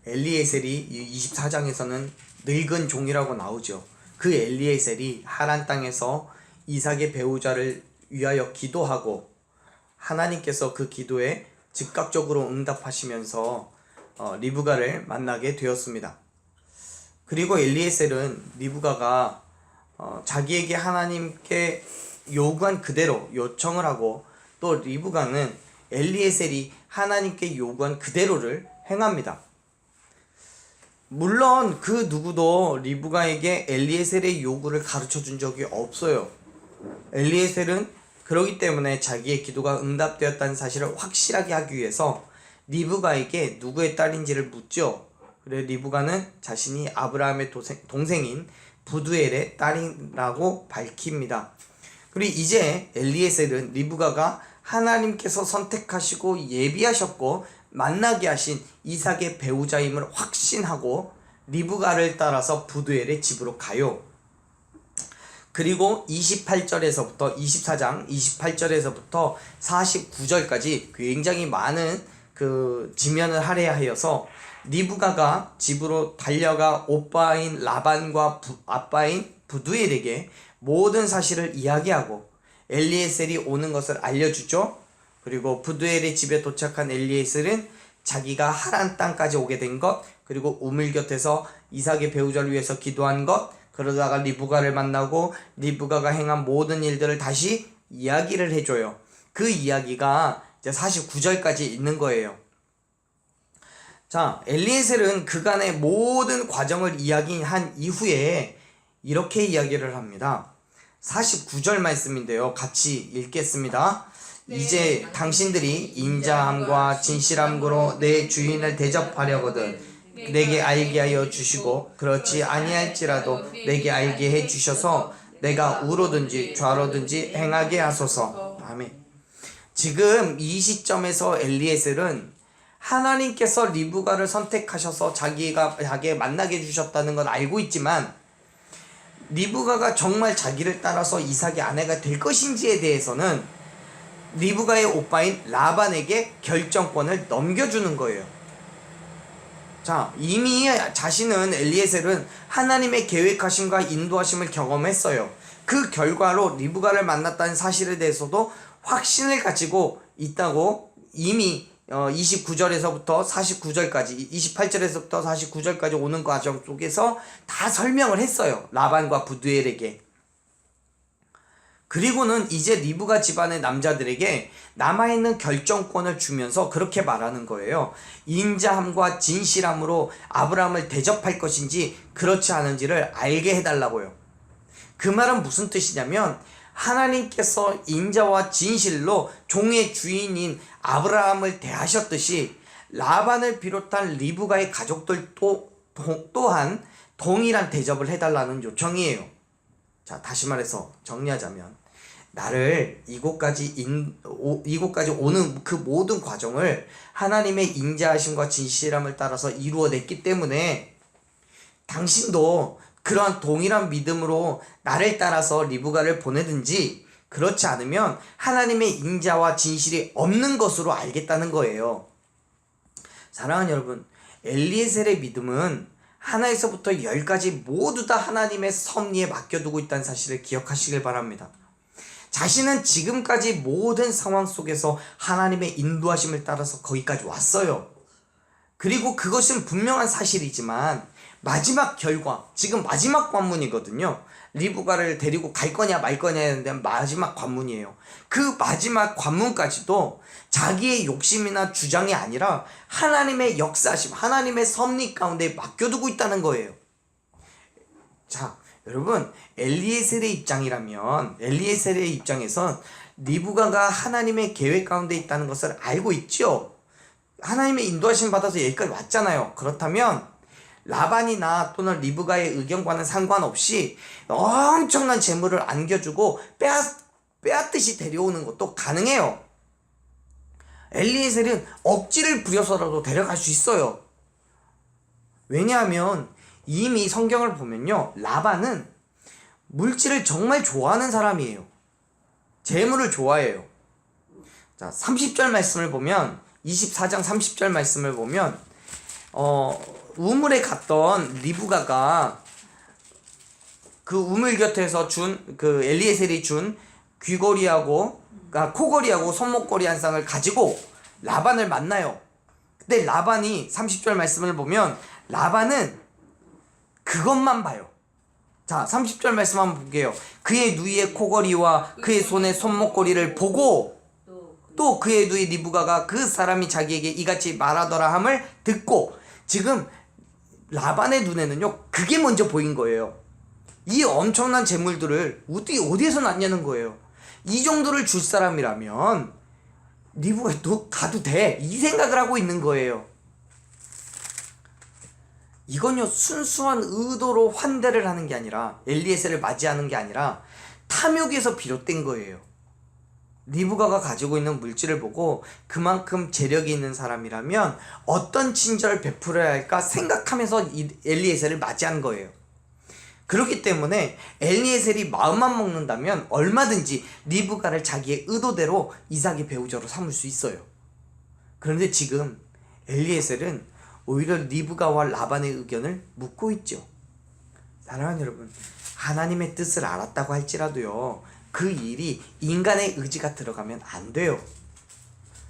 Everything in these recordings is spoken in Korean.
엘리에셀이 24장에서는 늙은 종이라고 나오죠. 그 엘리에셀이 하란 땅에서 이삭의 배우자를 위하여 기도하고 하나님께서 그 기도에 즉각적으로 응답하시면서 리브가를 만나게 되었습니다. 그리고 엘리에셀은 리브가가 자기에게 하나님께 요구한 그대로 요청을 하고, 또 리브가는 엘리에셀이 하나님께 요구한 그대로를 행합니다. 물론 그 누구도 리브가에게 엘리에셀의 요구를 가르쳐 준 적이 없어요. 엘리에셀은 그러기 때문에 자기의 기도가 응답되었다는 사실을 확실하게 하기 위해서 리브가에게 누구의 딸인지를 묻죠. 그래 리브가는 자신이 아브라함의 동생인 부두엘의 딸이라고 밝힙니다. 그리고 이제 엘리에셀은 리브가가 하나님께서 선택하시고 예비하셨고 만나게 하신 이삭의 배우자임을 확신하고 리브가를 따라서 부두엘의 집으로 가요. 그리고 24장 28절에서부터 49절까지 굉장히 많은 지면을 할애하여서 리브가가 집으로 달려가 오빠인 라반과 아빠인 부두엘에게 모든 사실을 이야기하고 엘리에셀이 오는 것을 알려주죠. 그리고 부두엘의 집에 도착한 엘리에셀은 자기가 하란 땅까지 오게 된 것, 그리고 우물 곁에서 이삭의 배우자를 위해서 기도한 것, 그러다가 리브가를 만나고 리브가가 행한 모든 일들을 다시 이야기를 해줘요. 그 이야기가 이제 49절까지 있는 거예요. 자, 엘리에셀은 그간의 모든 과정을 이야기한 이후에 이렇게 이야기를 합니다. 49절 말씀인데요. 같이 읽겠습니다. 이제 당신들이 인자함과 진실함으로 내 주인을 대접하려거든 내게 알게 하여 주시고, 그렇지 아니할지라도 내게 알게 해 주셔서 내가 우로든지 좌로든지 행하게 하소서. 아멘. 지금 이 시점에서 엘리에셀은 하나님께서 리브가를 선택하셔서 자기에 만나게 해주셨다는 건 알고 있지만, 리브가가 정말 자기를 따라서 이삭의 아내가 될 것인지에 대해서는 리브가의 오빠인 라반에게 결정권을 넘겨주는 거예요. 자, 이미 자신은 엘리에셀은 하나님의 계획하심과 인도하심을 경험했어요. 그 결과로 리브가를 만났다는 사실에 대해서도 확신을 가지고 있다고 이미 29절에서부터 49절까지 28절에서부터 49절까지 오는 과정 속에서 다 설명을 했어요. 라반과 부두엘에게. 그리고는 이제 리브가 집안의 남자들에게 남아있는 결정권을 주면서 그렇게 말하는 거예요. 인자함과 진실함으로 아브라함을 대접할 것인지 그렇지 않은지를 알게 해달라고요. 그 말은 무슨 뜻이냐면, 하나님께서 인자와 진실로 종의 주인인 아브라함을 대하셨듯이 라반을 비롯한 리브가의 가족들 또한 동일한 대접을 해달라는 요청이에요. 자, 다시 말해서 정리하자면, 나를 이곳까지 오는 그 모든 과정을 하나님의 인자하심과 진실함을 따라서 이루어냈기 때문에 당신도 그러한 동일한 믿음으로 나를 따라서 리브가를 보내든지, 그렇지 않으면 하나님의 인자와 진실이 없는 것으로 알겠다는 거예요. 사랑하는 여러분, 엘리에셀의 믿음은 하나에서부터 10까지 모두 다 하나님의 섭리에 맡겨두고 있다는 사실을 기억하시길 바랍니다. 자신은 지금까지 모든 상황 속에서 하나님의 인도하심을 따라서 거기까지 왔어요. 그리고 그것은 분명한 사실이지만 마지막 결과, 지금 마지막 관문이거든요. 리브가를 데리고 갈 거냐 말 거냐에 대한 마지막 관문이에요. 그 마지막 관문까지도 자기의 욕심이나 주장이 아니라 하나님의 역사심, 하나님의 섭리 가운데 맡겨두고 있다는 거예요. 자, 여러분, 엘리에셀의 입장에선 리브가가 하나님의 계획 가운데 있다는 것을 알고 있죠. 하나님의 인도하심 받아서 여기까지 왔잖아요. 그렇다면 라반이나 또는 리브가의 의견과는 상관없이 엄청난 재물을 안겨주고 빼앗듯이 데려오는 것도 가능해요. 엘리에셀은 억지를 부려서라도 데려갈 수 있어요. 왜냐하면 이미 성경을 보면요, 라반은 물질을 정말 좋아하는 사람이에요. 재물을 좋아해요. 자, 30절 말씀을 보면, 24장 30절 말씀을 보면 우물에 갔던 리브가가 그 우물 곁에서 그 엘리에셀이 준 귀걸이하고 코걸이하고 손목걸이 한 쌍을 가지고 라반을 만나요. 근데 라반이 30절 말씀을 보면 라반은 그것만 봐요. 자, 30절 말씀 한번 볼게요. 그의 누이의 코걸이와 그의 손의 손목걸이를 보고 또 그의 누이 리브가가 그 사람이 자기에게 이같이 말하더라 함을 듣고, 지금 라반의 눈에는요 그게 먼저 보인 거예요. 이 엄청난 재물들을 어디에서 났냐는 거예요. 이 정도를 줄 사람이라면 리브가 가도 돼, 이 생각을 하고 있는 거예요. 이건요 순수한 의도로 환대를 하는 게 아니라, 엘리에셀을 맞이하는 게 아니라 탐욕에서 비롯된 거예요. 리브가가 가지고 있는 물질을 보고 그만큼 재력이 있는 사람이라면 어떤 친절을 베풀어야 할까 생각하면서 엘리에셀을 맞이한 거예요. 그렇기 때문에 엘리에셀이 마음만 먹는다면 얼마든지 리브가를 자기의 의도대로 이삭의 배우자로 삼을 수 있어요. 그런데 지금 엘리에셀은 오히려 리브가와 라반의 의견을 묻고 있죠. 사랑하는 여러분, 하나님의 뜻을 알았다고 할지라도요, 그 일이 인간의 의지가 들어가면 안 돼요.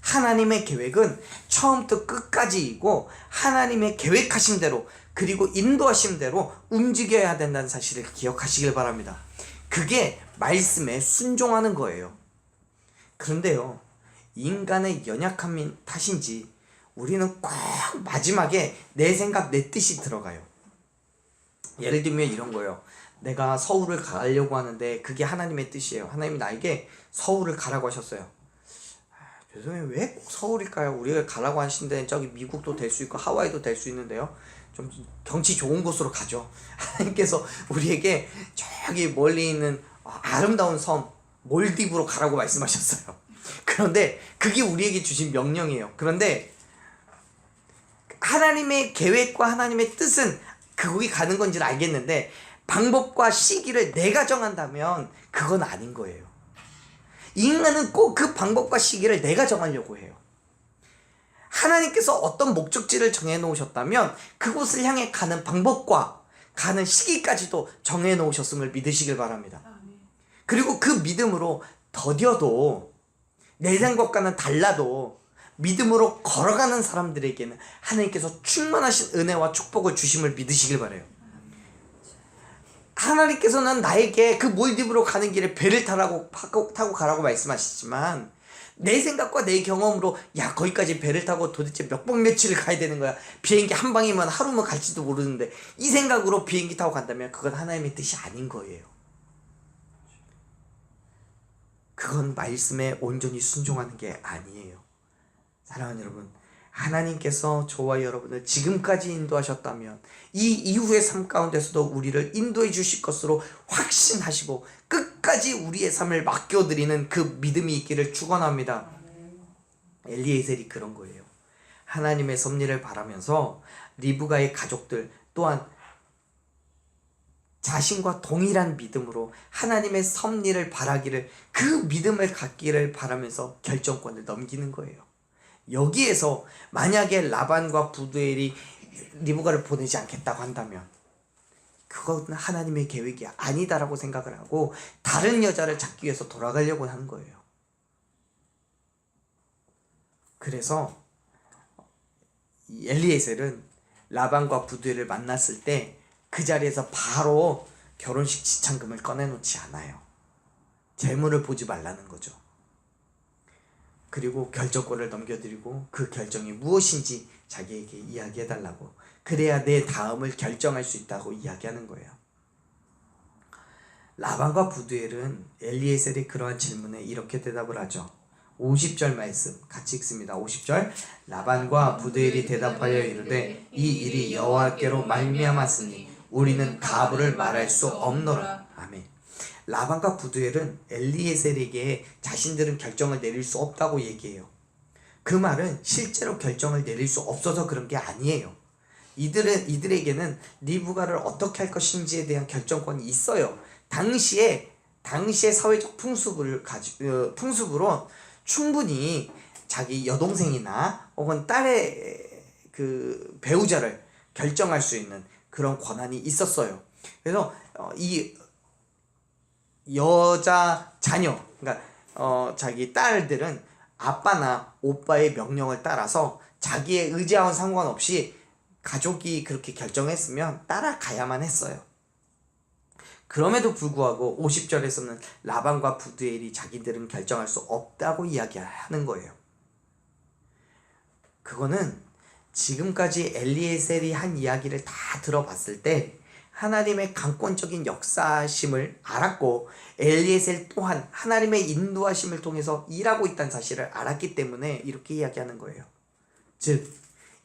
하나님의 계획은 처음부터 끝까지이고 하나님의 계획하신 대로, 그리고 인도하신 대로 움직여야 된다는 사실을 기억하시길 바랍니다. 그게 말씀에 순종하는 거예요. 그런데요, 인간의 연약함 탓인지 우리는 꼭 마지막에 내 생각 내 뜻이 들어가요. 예를 들면 이런 거예요. 내가 서울을 가려고 하는데 그게 하나님의 뜻이에요. 하나님이 나에게 서울을 가라고 하셨어요. 죄송해요, 왜 꼭 서울일까요? 우리가 가라고 하시는데 저기 미국도 될 수 있고 하와이도 될 수 있는데요, 좀 경치 좋은 곳으로 가죠. 하나님께서 우리에게 저기 멀리 있는 아름다운 섬 몰디브로 가라고 말씀하셨어요. 그런데 그게 우리에게 주신 명령이에요. 그런데 하나님의 계획과 하나님의 뜻은 거기 가는 건지를 알겠는데 방법과 시기를 내가 정한다면 그건 아닌 거예요. 인간은 꼭 그 방법과 시기를 내가 정하려고 해요. 하나님께서 어떤 목적지를 정해 놓으셨다면 그곳을 향해 가는 방법과 가는 시기까지도 정해 놓으셨음을 믿으시길 바랍니다. 그리고 그 믿음으로 더뎌도, 내 생각과는 달라도 믿음으로 걸어가는 사람들에게는 하나님께서 충만하신 은혜와 축복을 주심을 믿으시길 바라요. 하나님께서는 나에게 그 몰디브로 가는 길에 배를 타고 가라고 말씀하시지만, 내 생각과 내 경험으로 야 거기까지 배를 타고 도대체 몇 박 며칠을 가야 되는 거야, 비행기 한 방이면 하루면 갈지도 모르는데, 이 생각으로 비행기 타고 간다면 그건 하나님의 뜻이 아닌 거예요. 그건 말씀에 온전히 순종하는 게 아니에요. 사랑하는 여러분, 하나님께서 저와 여러분을 지금까지 인도하셨다면 이 이후의 삶 가운데서도 우리를 인도해 주실 것으로 확신하시고 끝까지 우리의 삶을 맡겨드리는 그 믿음이 있기를 축원합니다. 엘리에셀이 그런 거예요. 하나님의 섭리를 바라면서 리브가의 가족들 또한 자신과 동일한 믿음으로 하나님의 섭리를 바라기를, 그 믿음을 갖기를 바라면서 결정권을 넘기는 거예요. 여기에서 만약에 라반과 부두엘이 리브가를 보내지 않겠다고 한다면 그건 하나님의 계획이 아니다라고 생각을 하고 다른 여자를 찾기 위해서 돌아가려고 하는 거예요. 그래서 엘리에셀은 라반과 부두엘을 만났을 때 그 자리에서 바로 결혼식 지참금을 꺼내놓지 않아요. 재물을 보지 말라는 거죠. 그리고 결정권을 넘겨드리고 그 결정이 무엇인지 자기에게 이야기해달라고, 그래야 내 다음을 결정할 수 있다고 이야기하는 거예요. 라반과 부두엘은 엘리에셀의 그러한 질문에 이렇게 대답을 하죠. 50절 말씀 같이 읽습니다. 50절, 라반과 부두엘이 대답하여 이르되 이 일이 여호와께로 말미암았으니 우리는 가부를 말할 수 없노라. 아멘. 라반과 부두엘은 엘리에셀에게 자신들은 결정을 내릴 수 없다고 얘기해요. 그 말은 실제로 결정을 내릴 수 없어서 그런 게 아니에요. 이들에게는 리브가를 어떻게 할 것인지에 대한 결정권이 있어요. 당시에 사회적 풍습으로 충분히 자기 여동생이나 혹은 딸의 그 배우자를 결정할 수 있는 그런 권한이 있었어요. 그래서 이 여자 자녀, 그러니까 자기 딸들은 아빠나 오빠의 명령을 따라서 자기의 의지와는 상관없이 가족이 그렇게 결정했으면 따라가야만 했어요. 그럼에도 불구하고 50절에서는 라반과 부두엘이 자기들은 결정할 수 없다고 이야기하는 거예요. 그거는 지금까지 엘리에셀이 한 이야기를 다 들어봤을 때 하나님의 강권적인 역사심을 알았고, 엘리에셀 또한 하나님의 인도하심을 통해서 일하고 있다는 사실을 알았기 때문에 이렇게 이야기하는 거예요. 즉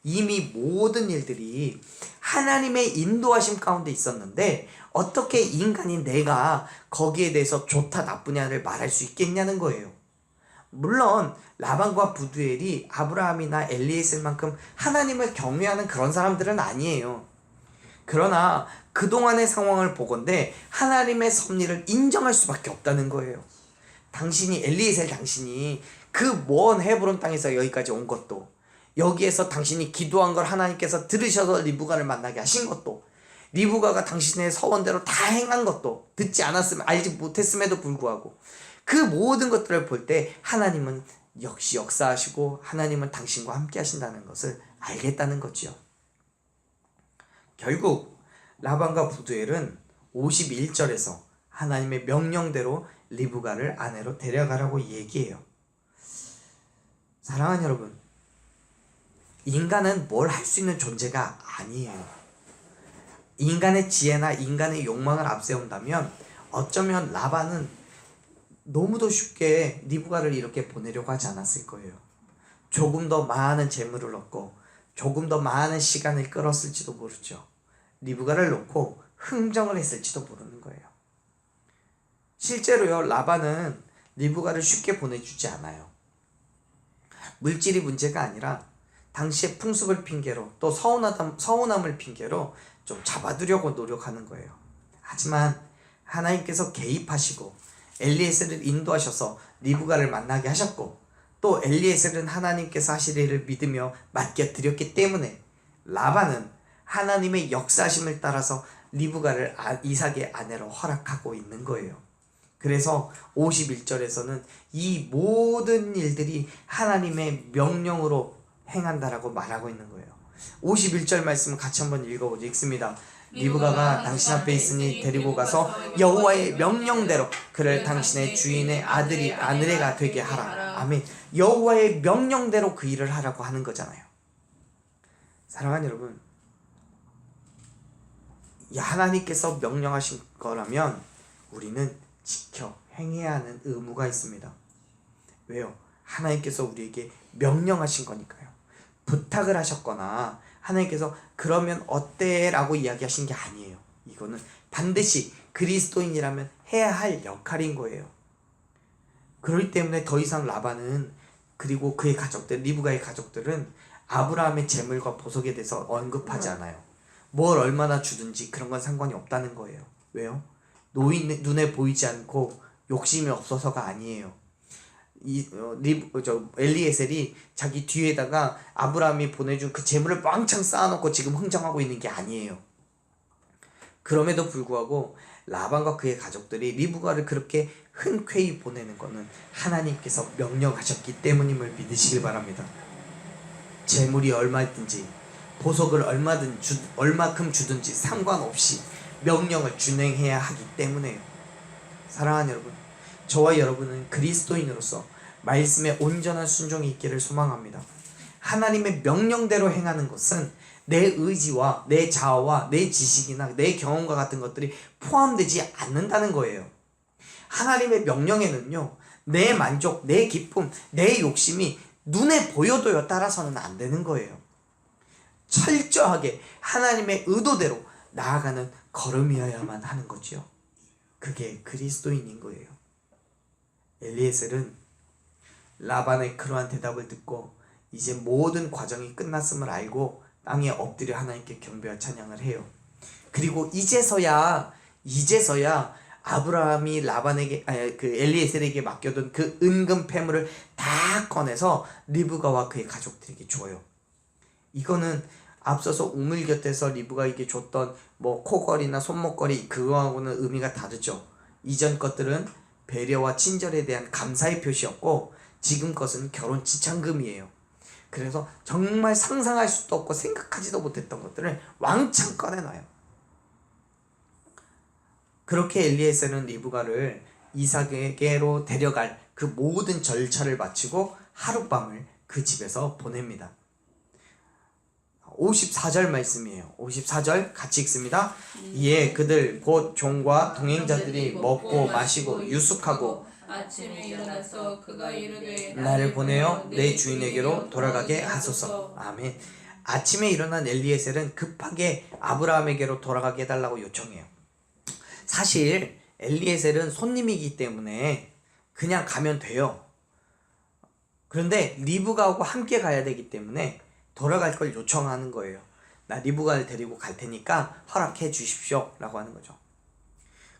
이미 모든 일들이 하나님의 인도하심 가운데 있었는데 어떻게 인간인 내가 거기에 대해서 좋다 나쁘냐를 말할 수 있겠냐는 거예요. 물론 라반과 부두엘이 아브라함이나 엘리에셀만큼 하나님을 경외하는 그런 사람들은 아니에요. 그러나 그동안의 상황을 보건대 하나님의 섭리를 인정할 수밖에 없다는 거예요. 당신이 그 먼 헤브론 땅에서 여기까지 온 것도, 여기에서 당신이 기도한 걸 하나님께서 들으셔서 리브가를 만나게 하신 것도, 리브가가 당신의 서원대로 다 행한 것도, 듣지 않았으면 알지 못했음에도 불구하고 그 모든 것들을 볼 때 하나님은 역시 역사하시고 하나님은 당신과 함께 하신다는 것을 알겠다는 거지요. 결국 라반과 부두엘은 51절에서 하나님의 명령대로 리브가를 아내로 데려가라고 얘기해요. 사랑하는 여러분, 인간은 뭘 할 수 있는 존재가 아니에요. 인간의 지혜나 인간의 욕망을 앞세운다면 어쩌면 라반은 너무도 쉽게 리브가를 이렇게 보내려고 하지 않았을 거예요. 조금 더 많은 재물을 얻고 조금 더 많은 시간을 끌었을지도 모르죠. 리브가를 놓고 흥정을 했을지도 모르는 거예요. 실제로요, 라반은 리브가를 쉽게 보내주지 않아요. 물질이 문제가 아니라 당시의 풍습을 핑계로, 또 서운함을 핑계로 좀 잡아두려고 노력하는 거예요. 하지만 하나님께서 개입하시고 엘리에셀을 인도하셔서 리브가를 만나게 하셨고, 또 엘리에셀은 하나님께서 하실 일을 믿으며 맡겨드렸기 때문에 라반은 하나님의 역사심을 따라서 리브가를 이삭의 아내로 허락하고 있는 거예요. 그래서 51절에서는 이 모든 일들이 하나님의 명령으로 행한다라고 말하고 있는 거예요. 51절 말씀을 같이 한번 읽어보죠. 읽습니다. 리브가가 당신 앞에 있으니 데리고 가서 여호와의 명령대로 그를 당신의 주인의 아내가 되게 하라. 아멘. 여호와의 명령대로 그 일을 하라고 하는 거잖아요. 사랑하는 여러분, 하나님께서 명령하신 거라면 우리는 지켜 행해야 하는 의무가 있습니다. 왜요? 하나님께서 우리에게 명령하신 거니까요. 부탁을 하셨거나 하나님께서 그러면 어때? 라고 이야기하신 게 아니에요. 이거는 반드시 그리스도인이라면 해야 할 역할인 거예요. 그렇기 때문에 더 이상 라반은, 그리고 그의 가족들, 리브가의 가족들은 아브라함의 재물과 보석에 대해서 언급하지 않아요. 뭘 얼마나 주든지 그런 건 상관이 없다는 거예요. 왜요? 눈에 보이지 않고 욕심이 없어서가 아니에요. 엘리에셀이 자기 뒤에다가 아브라함이 보내준 그 재물을 왕창 쌓아놓고 지금 흥정하고 있는 게 아니에요. 그럼에도 불구하고 라반과 그의 가족들이 리브가를 그렇게 흔쾌히 보내는 것은 하나님께서 명령하셨기 때문임을 믿으시길 바랍니다. 재물이 얼마든지 보석을 얼마큼 주든지 상관없이 명령을 준행해야 하기 때문에요. 사랑하는 여러분, 저와 여러분은 그리스도인으로서 말씀에 온전한 순종이 있기를 소망합니다. 하나님의 명령대로 행하는 것은 내 의지와 내 자아와 내 지식이나 내 경험과 같은 것들이 포함되지 않는다는 거예요. 하나님의 명령에는요, 내 만족, 내 기쁨, 내 욕심이 눈에 보여도요 따라서는 안 되는 거예요. 철저하게 하나님의 의도대로 나아가는 걸음이어야만 하는 거지요. 그게 그리스도인인 거예요. 엘리에셀은 라반의 그러한 대답을 듣고 이제 모든 과정이 끝났음을 알고 땅에 엎드려 하나님께 경배와 찬양을 해요. 그리고 이제서야 아브라함이 그 엘리에셀에게 맡겨둔 그 은금 패물을 다 꺼내서 리브가와 그의 가족들에게 줘요. 이거는 앞서서 우물 곁에서 리브가에게 줬던 뭐 코걸이나 손목걸이 그거하고는 의미가 다르죠. 이전 것들은 배려와 친절에 대한 감사의 표시였고 지금 것은 결혼 지참금이에요. 그래서 정말 상상할 수도 없고 생각하지도 못했던 것들을 왕창 꺼내놔요. 그렇게 엘리에셀은 리브가를 이삭에게로 데려갈 그 모든 절차를 마치고 하룻밤을 그 집에서 보냅니다. 54절 말씀이에요. 54절 같이 읽습니다. 이에 그들 곧 종과 동행자들이 먹고 마시고 유숙하고 아침에 일어나서 그가 이르되 나를 보내어 내 주인에게로 돌아가게 하소서. 아멘. 아침에 일어난 엘리에셀은 급하게 아브라함에게로 돌아가게 해달라고 요청해요. 사실 엘리에셀은 손님이기 때문에 그냥 가면 돼요. 그런데 리브가하고 함께 가야 되기 때문에 돌아갈 걸 요청하는 거예요. 나 리브가를 데리고 갈 테니까 허락해 주십시오 라고 하는 거죠.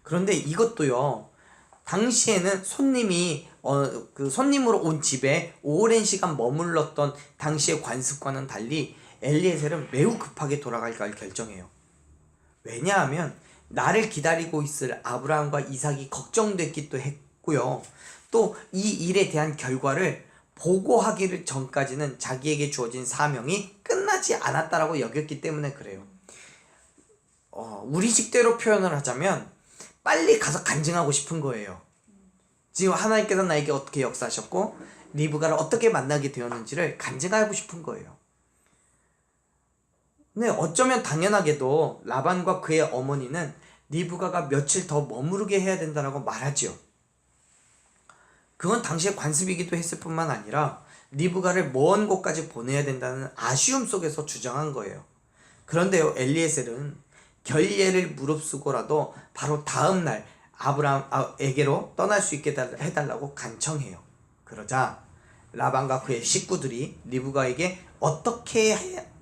그런데 이것도요, 당시에는 손님이 그 손님으로 온 집에 오랜 시간 머물렀던 당시의 관습과는 달리 엘리에셀은 매우 급하게 돌아갈 걸 결정해요. 왜냐하면 나를 기다리고 있을 아브라함과 이삭이 걱정됐기도 했고요. 또 이 일에 대한 결과를 보고하기를 전까지는 자기에게 주어진 사명이 끝나지 않았다라고 여겼기 때문에 그래요. 우리 식대로 표현을 하자면 빨리 가서 간증하고 싶은 거예요. 지금 하나님께서 나에게 어떻게 역사하셨고 리브가를 어떻게 만나게 되었는지를 간증하고 싶은 거예요. 근데 어쩌면 당연하게도 라반과 그의 어머니는 리브가가 며칠 더 머무르게 해야 된다고 말하지요. 그건 당시의 관습이기도 했을 뿐만 아니라 리브가를 먼 곳까지 보내야 된다는 아쉬움 속에서 주장한 거예요. 그런데요, 엘리에셀은 결례를 무릅쓰고라도 바로 다음 날 아브라함에게로 떠날 수 있게 해달라고 간청해요. 그러자 라반과 그의 식구들이 리브가에게 어떻게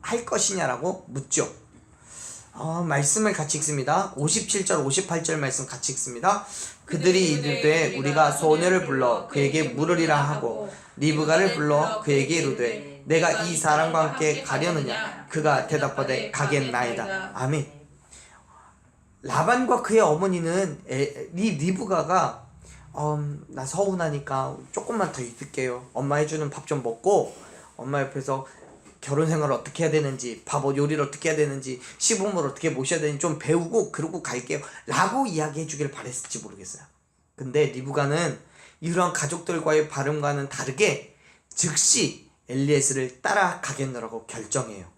할 것이냐라고 묻죠. 말씀을 같이 읽습니다. 57절 58절 말씀 같이 읽습니다. 그들이 이르되 우리가 소녀를 불러 그에게 물으리라 하고 리브가를 불러 그에게 이르되 내가 이 사람과 함께 가려느냐. 그가 대답하되 가겠나이다. 아멘. 라반과 그의 어머니는 리브가가 나 서운하니까 조금만 더 있을게요. 엄마 해주는 밥 좀 먹고 엄마 옆에서 결혼 생활을 어떻게 해야 되는지, 요리를 어떻게 해야 되는지, 시부모를 어떻게 모셔야 되는지 좀 배우고 그러고 갈게요 라고 이야기해 주길 바랬을지 모르겠어요. 근데 리브가는 이러한 가족들과의 발음과는 다르게 즉시 엘리에셀을 따라가겠노라고 결정해요.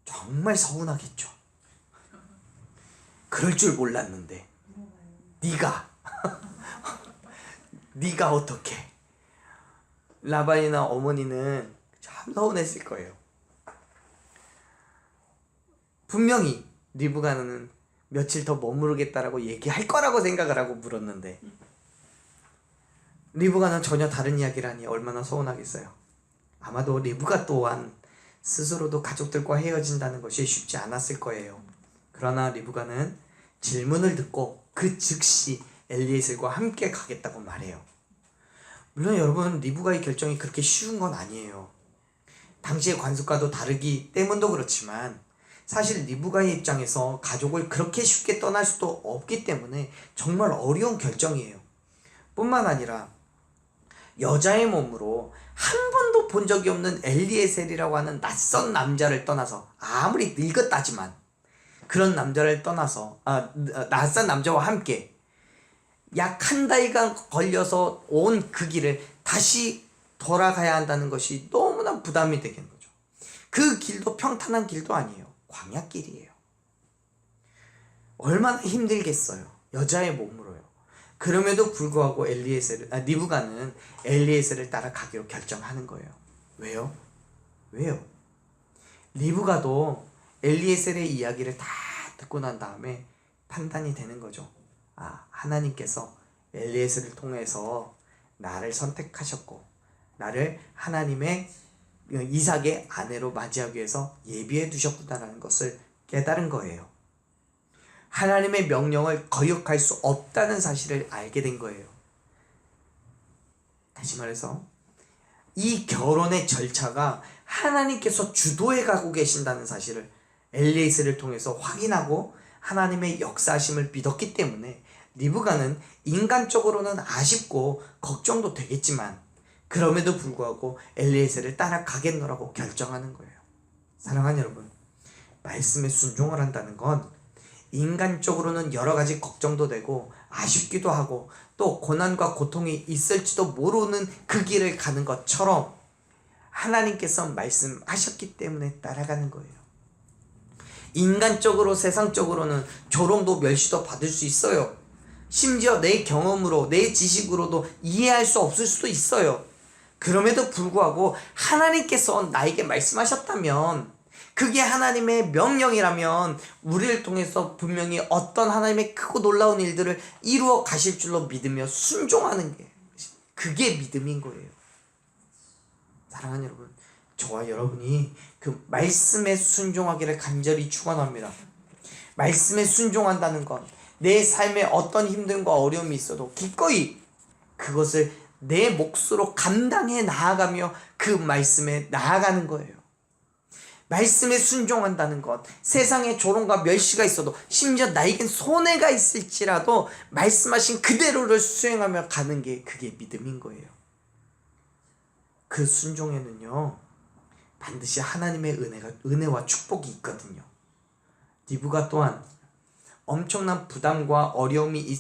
정말 서운하겠죠. 그럴 줄 몰랐는데 네가 어떻게. 라반이나 어머니는 참 서운했을 거예요. 분명히 리브가는 며칠 더 머무르겠다라고 얘기할 거라고 생각을 하고 물었는데 리브가는 전혀 다른 이야기를 하니 얼마나 서운하겠어요. 아마도 리브가 또한 스스로도 가족들과 헤어진다는 것이 쉽지 않았을 거예요. 그러나 리브가는 질문을 듣고 그 즉시 엘리에셀과 함께 가겠다고 말해요. 물론 여러분, 리브가의 결정이 그렇게 쉬운 건 아니에요. 당시의 관습과도 다르기 때문도 그렇지만 사실 리브가의 입장에서 가족을 그렇게 쉽게 떠날 수도 없기 때문에 정말 어려운 결정이에요. 뿐만 아니라 여자의 몸으로 한 번도 본 적이 없는 엘리에셀이라고 하는 낯선 남자를 떠나서, 아무리 늙었다지만 그런 남자를 떠나서 낯선 남자와 함께 약 한 달간 걸려서 온 그 길을 다시 돌아가야 한다는 것이 너무나 부담이 되겠는 거죠. 그 길도 평탄한 길도 아니에요. 광야길이에요. 얼마나 힘들겠어요. 여자의 몸으로요. 그럼에도 불구하고 리브가는 엘리에셀을 따라가기로 결정하는 거예요. 왜요? 리브가도 엘리에셀의 이야기를 다 듣고 난 다음에 판단이 되는 거죠. 하나님께서 엘리에셀을 통해서 나를 선택하셨고 나를 하나님의 이삭의 아내로 맞이하기 위해서 예비해 두셨구나라는 것을 깨달은 거예요. 하나님의 명령을 거역할 수 없다는 사실을 알게 된 거예요. 다시 말해서 이 결혼의 절차가 하나님께서 주도해 가고 계신다는 사실을 엘리에셀을 통해서 확인하고 하나님의 역사하심을 믿었기 때문에 리브가는 인간적으로는 아쉽고 걱정도 되겠지만 그럼에도 불구하고 엘리에셀을 따라가겠노라고 결정하는 거예요. 사랑하는 여러분, 말씀에 순종을 한다는 건 인간적으로는 여러 가지 걱정도 되고 아쉽기도 하고 또 고난과 고통이 있을지도 모르는 그 길을 가는 것처럼 하나님께서 말씀하셨기 때문에 따라가는 거예요. 인간적으로 세상적으로는 조롱도 멸시도 받을 수 있어요. 심지어 내 경험으로 내 지식으로도 이해할 수 없을 수도 있어요. 그럼에도 불구하고 하나님께서 나에게 말씀하셨다면 그게 하나님의 명령이라면 우리를 통해서 분명히 어떤 하나님의 크고 놀라운 일들을 이루어 가실 줄로 믿으며 순종하는 게 그게 믿음인 거예요. 사랑하는 여러분, 저와 여러분이 그 말씀에 순종하기를 간절히 축원합니다. 말씀에 순종한다는 건 내 삶에 어떤 힘듦과 어려움이 있어도 기꺼이 그것을 내 몫으로 감당해 나아가며 그 말씀에 나아가는 거예요. 말씀에 순종한다는 것, 세상에 조롱과 멸시가 있어도 심지어 나에겐 손해가 있을지라도 말씀하신 그대로를 수행하며 가는 게 그게 믿음인 거예요. 그 순종에는요 반드시 하나님의 은혜와 축복이 있거든요. 리브가 또한 엄청난 부담과 어려움이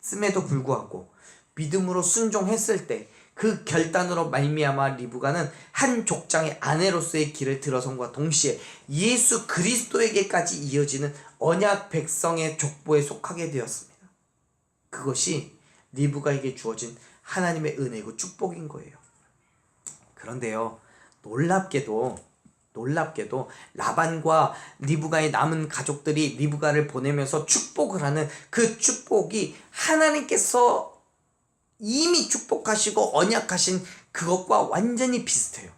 있음에도 불구하고 믿음으로 순종했을 때 그 결단으로 말미암아 리브가는 한 족장의 아내로서의 길을 들어선과 동시에 예수 그리스도에게까지 이어지는 언약 백성의 족보에 속하게 되었습니다. 그것이 리브가에게 주어진 하나님의 은혜고 축복인 거예요. 그런데요, 놀랍게도 라반과 리브가의 남은 가족들이 리브가를 보내면서 축복을 하는 그 축복이 하나님께서 이미 축복하시고 언약하신 그것과 완전히 비슷해요.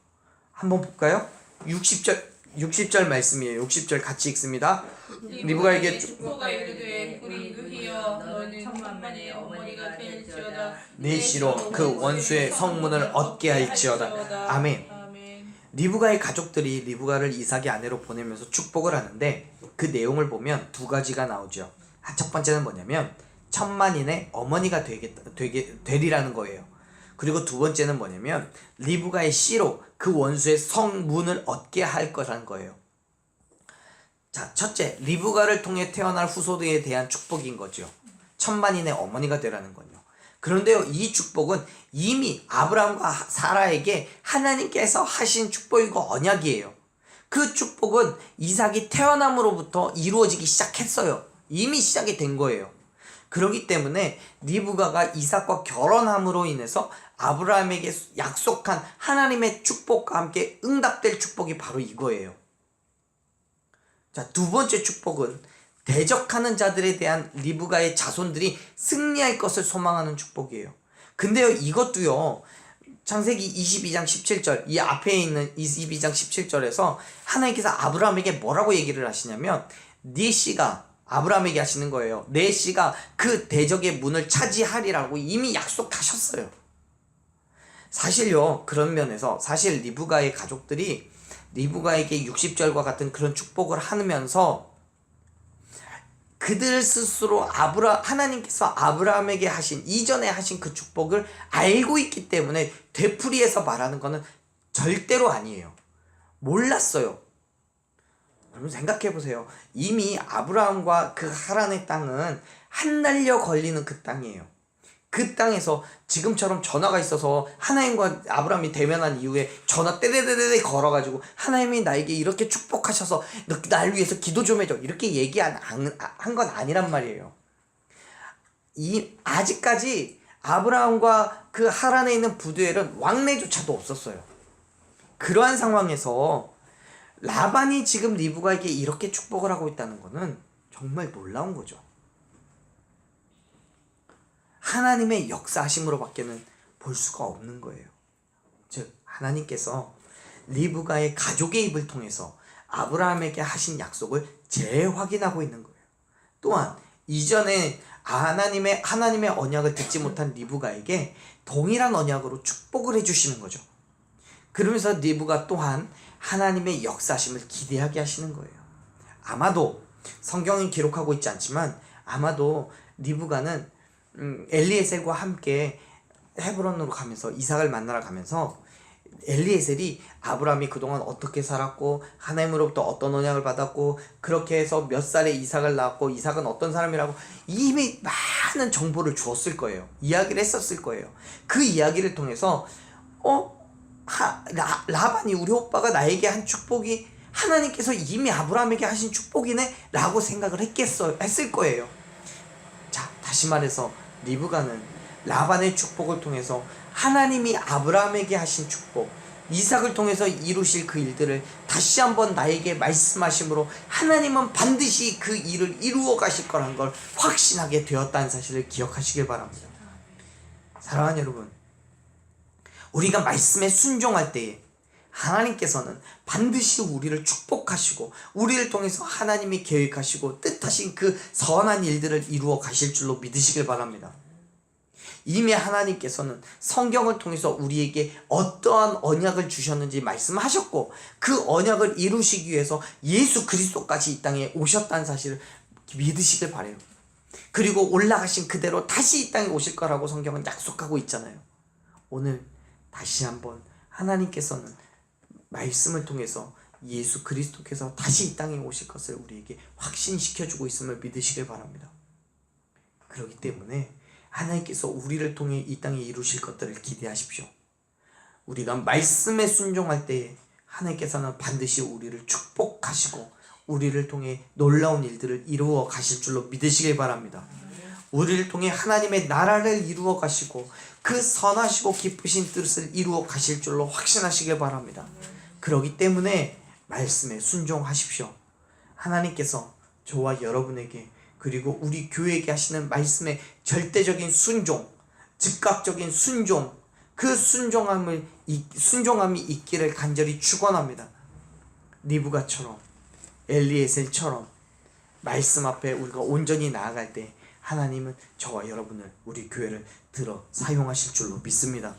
한번 볼까요? 60절 말씀이에요. 60절 같이 읽습니다. 리브가에게 축복가 이르되 우리 누이여 너는 천만만의 어머니가 될지어다. 내 시로 그 원수의 성문을 얻게 할지어다. 아멘. 리브가의 가족들이 리브가를 이삭의 아내로 보내면서 축복을 하는데 그 내용을 보면 두 가지가 나오죠. 첫 번째는 뭐냐면 천만인의 어머니가 되리라는 거예요. 그리고 두 번째는 뭐냐면 리브가의 씨로 그 원수의 성문을 얻게 할 거라는 거예요. 자, 첫째, 리브가를 통해 태어날 후손에 대한 축복인 거죠. 천만인의 어머니가 되라는 거요. 그런데요, 이 축복은 이미 아브라함과 사라에게 하나님께서 하신 축복이고 언약이에요. 그 축복은 이삭이 태어남으로부터 이루어지기 시작했어요. 이미 시작이 된 거예요. 그렇기 때문에 리브가가 이삭과 결혼함으로 인해서 아브라함에게 약속한 하나님의 축복과 함께 응답될 축복이 바로 이거예요. 자, 두 번째 축복은 대적하는 자들에 대한 리브가의 자손들이 승리할 것을 소망하는 축복이에요. 근데요, 이것도요, 창세기 22장 17절, 이 앞에 있는 22장 17절에서 하나님께서 아브라함에게 뭐라고 얘기를 하시냐면 네 씨가, 아브라함에게 하시는 거예요. 내 씨가 그 대적의 문을 차지하리라고 이미 약속하셨어요. 사실요, 그런 면에서 사실 리브가의 가족들이 리브가에게 60절과 같은 그런 축복을 하면서 그들 스스로 하나님께서 아브라함에게 하신, 이전에 하신 그 축복을 알고 있기 때문에 되풀이해서 말하는 거는 절대로 아니에요. 몰랐어요. 여러분 생각해보세요. 이미 아브라함과 그 하란의 땅은 한 달여 걸리는 그 땅이에요. 그 땅에서 지금처럼 전화가 있어서 하나님과 아브라함이 대면한 이후에 전화 떼떼떼떼 걸어가지고 하나님이 나에게 이렇게 축복하셔서 날 위해서 기도 좀 해줘 이렇게 얘기한 건 아니란 말이에요. 아직까지 아브라함과 그 하란에 있는 부두엘은 왕래조차도 없었어요. 그러한 상황에서 라반이 지금 리브가에게 이렇게 축복을 하고 있다는 거는 정말 놀라운 거죠. 하나님의 역사하심으로 밖에는 볼 수가 없는 거예요. 즉 하나님께서 리브가의 가족의 입을 통해서 아브라함에게 하신 약속을 재확인하고 있는 거예요. 또한 이전에 하나님의 언약을 듣지 못한 리브가에게 동일한 언약으로 축복을 해주시는 거죠. 그러면서 리브가 또한 하나님의 역사심을 기대하게 하시는 거예요. 아마도 성경은 기록하고 있지 않지만 아마도 리브가는 엘리에셀과 함께 헤브론으로 가면서 이삭을 만나러 가면서 엘리에셀이 아브라함이 그동안 어떻게 살았고 하나님으로부터 어떤 언약을 받았고 그렇게 해서 몇 살에 이삭을 낳았고 이삭은 어떤 사람이라고 이미 많은 정보를 주었을 거예요. 이야기를 했었을 거예요. 그 이야기를 통해서 라반이 우리 오빠가 나에게 한 축복이 하나님께서 이미 아브라함에게 하신 축복이네 라고 생각을 했을 거예요. 자, 다시 말해서 리브가는 라반의 축복을 통해서 하나님이 아브라함에게 하신 축복, 이삭을 통해서 이루실 그 일들을 다시 한번 나에게 말씀하심으로 하나님은 반드시 그 일을 이루어 가실 거라는 걸 확신하게 되었다는 사실을 기억하시길 바랍니다. 사랑하는 여러분, 우리가 말씀에 순종할 때에 하나님께서는 반드시 우리를 축복하시고 우리를 통해서 하나님이 계획하시고 뜻하신 그 선한 일들을 이루어 가실 줄로 믿으시길 바랍니다. 이미 하나님께서는 성경을 통해서 우리에게 어떠한 언약을 주셨는지 말씀하셨고 그 언약을 이루시기 위해서 예수 그리스도까지 이 땅에 오셨다는 사실을 믿으시길 바라요. 그리고 올라가신 그대로 다시 이 땅에 오실 거라고 성경은 약속하고 있잖아요. 오늘 다시 한번 하나님께서는 말씀을 통해서 예수 그리스도께서 다시 이 땅에 오실 것을 우리에게 확신시켜주고 있음을 믿으시길 바랍니다. 그렇기 때문에 하나님께서 우리를 통해 이 땅에 이루실 것들을 기대하십시오. 우리가 말씀에 순종할 때에 하나님께서는 반드시 우리를 축복하시고 우리를 통해 놀라운 일들을 이루어 가실 줄로 믿으시길 바랍니다. 우리를 통해 하나님의 나라를 이루어 가시고 그 선하시고 기쁘신 뜻을 이루어 가실 줄로 확신하시길 바랍니다. 그렇기 때문에 말씀에 순종하십시오. 하나님께서 저와 여러분에게 그리고 우리 교회에게 하시는 말씀의 절대적인 순종, 즉각적인 순종, 그 순종함이 있기를 간절히 축원합니다. 리브가처럼 엘리에셀처럼 말씀 앞에 우리가 온전히 나아갈 때 하나님은 저와 여러분을 우리 교회를 들어 사용하실 줄로 믿습니다.